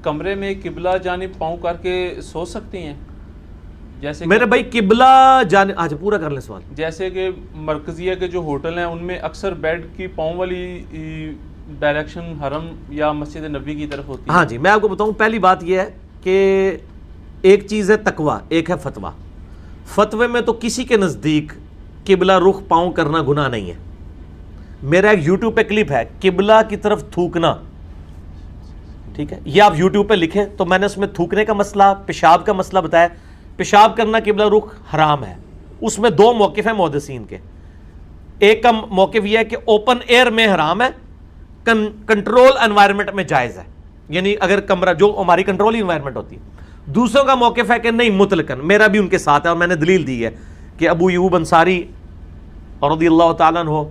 کمرے میں قبلہ جانب پاؤں کر کے سو سکتی ہیں؟ جیسے میرے بھائی قبلہ جانب، آج پورا کر لیں سوال. جیسے کہ مرکزیہ کے جو ہوٹل ہیں ان میں اکثر بیڈ کی پاؤں والی ڈائریکشن حرم یا مسجد نبی کی طرف ہوتی ہے. ہاں جی، میں آپ کو بتاؤں، پہلی بات یہ ہے کہ ایک چیز ہے تقویٰ، ایک ہے فتویٰ. فتوے میں تو کسی کے نزدیک قبلہ رخ پاؤں کرنا گناہ نہیں ہے. میرا ایک یوٹیوب پہ کلپ ہے قبلہ کی طرف تھوکنا، ٹھیک ہے، یہ آپ یوٹیوب پہ لکھیں تو میں نے اس میں تھوکنے کا مسئلہ، پیشاب کا مسئلہ بتایا. پیشاب کرنا قبلہ رخ حرام ہے. اس میں دو موقف ہیں محدثین کے. ایک کا موقف یہ ہے کہ اوپن ایئر میں حرام ہے، کنٹرول انوائرمنٹ میں جائز ہے، یعنی اگر کمرہ جو ہماری کنٹرول انوائرمنٹ ہوتی ہے. دوسروں کا موقف ہے کہ نہیں مطلقاً. میرا بھی ان کے ساتھ ہے اور میں نے دلیل دی ہے کہ ابو ایوب انصاری رضی اللہ تعالیٰ عنہ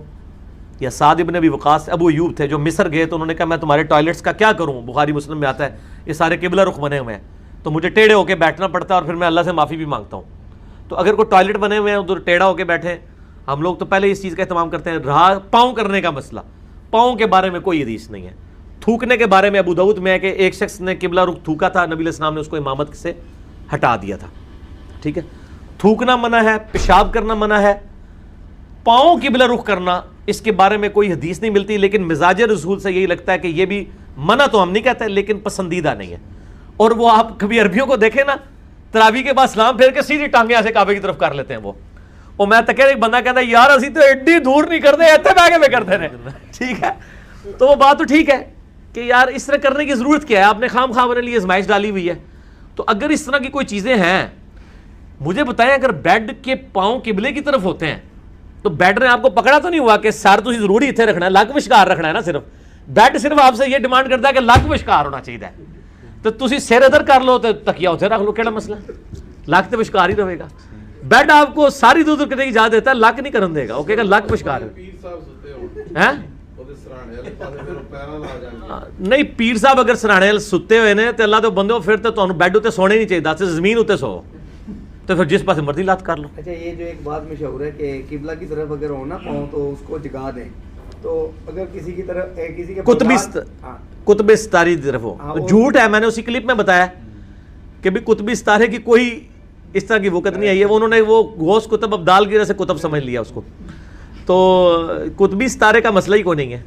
یا سعد ابن ابی وقاص، ابو ایوب تھے جو مصر گئے تو انہوں نے کہا میں تمہارے ٹوائلٹس کا کیا کروں، بخاری مسلم میں آتا ہے یہ سارے قبلہ رخ بنے ہوئے ہیں تو مجھے ٹیڑھے ہو کے بیٹھنا پڑتا ہے اور پھر میں اللہ سے معافی بھی مانگتا ہوں. تو اگر کوئی ٹوائلٹ بنے ہوئے ہیں ادھر ٹیڑھا ہو کے بیٹھے، ہم لوگ تو پہلے اس چیز کا اہتمام کرتے ہیں. رہا پاؤں کرنے کا مسئلہ، پاؤں کے بارے میں کوئی حدیث نہیں ہے. تھوکنے کے بارے میں ابو داؤد میں ہے کہ ایک شخص نے قبلہ رخ تھوکا تھا، نبی علیہ السلام نے اس کو امامت سے ہٹا دیا تھا. ٹھیک ہے، تھوکنا منع ہے، پیشاب کرنا منع ہے. پاؤں قبلہ رخ کرنا اس کے بارے میں کوئی حدیث نہیں ملتی، لیکن مزاج رسول سے یہی لگتا ہے کہ یہ بھی منع تو ہم نہیں کہتے لیکن پسندیدہ نہیں ہے. اور وہ آپ کبھی عربیوں کو دیکھیں نا، تراویح کے بعد سلام پھیر کے سیدھی ٹانگیں ایسے کعبے کی طرف کر لیتے ہیں وہ. اور میں تک ایک بندہ کہتا ہے یار اسی تو ایڈی دور نہیں کرتے، ایتھے بیٹھ کے میں کرتے رہے. ٹھیک ہے، تو وہ بات تو ٹھیک ہے کہ یار اس طرح کرنے کی ضرورت کیا ہے، آپ نے خام خواہ اپنے لیے ازمائش ڈالی ہوئی ہے. تو اگر اس طرح کی کوئی چیزیں ہیں مجھے بتائیں، اگر بیڈ کے پاؤں قبلے کی طرف ہوتے ہیں تو بیڈ نے آپ کو پکڑا تو نہیں ہوا کہ سر تو ضروری اتنے رکھنا ہے، لک وشکار رکھنا ہے نا. صرف بیڈ صرف آپ سے یہ ڈیمانڈ کرتا ہے کہ لک وشکار ہونا چاہیے. تو تسی سر ادھر کر لو تو تکیا اتنے رکھ لو، کیڑا مسئلہ، لک تو وشکار ہی رہے گا. بیڈ آپ کو ساری دور دور کرنے کی اجازت دیتا ہے، لک نہیں کرن دے گا، وہ کہے گا لک وشکار ہے. نہیں پیر صاحب اگر سرانے ستے ہوئے نے تو اللہ تو بندے پھر تو تمہیں بیڈ اتنے سونے نہیں چاہیے، زمین اتنے سو تو پھر جس پاس مرضی لات کر لو. اچھا یہ جو ایک بات مشہور ہے کہ قبلہ کی طرف اگر ہو نا پاؤں تو اس کو جگا دیں، تو اگر کسی کی طرف کسی کے قطب ستاری کی طرف ہو، جھوٹ ہے. میں نے اسی کلپ میں بتایا کہ بھی قطب ستارے کی کوئی اس طرح کی وقت نہیں آئی ہے. انہوں نے وہ غوث قطب ابدال کی وجہ سے قطب سمجھ لیا اس کو. تو قطبی ستارے کا مسئلہ ہی کوئی نہیں ہے.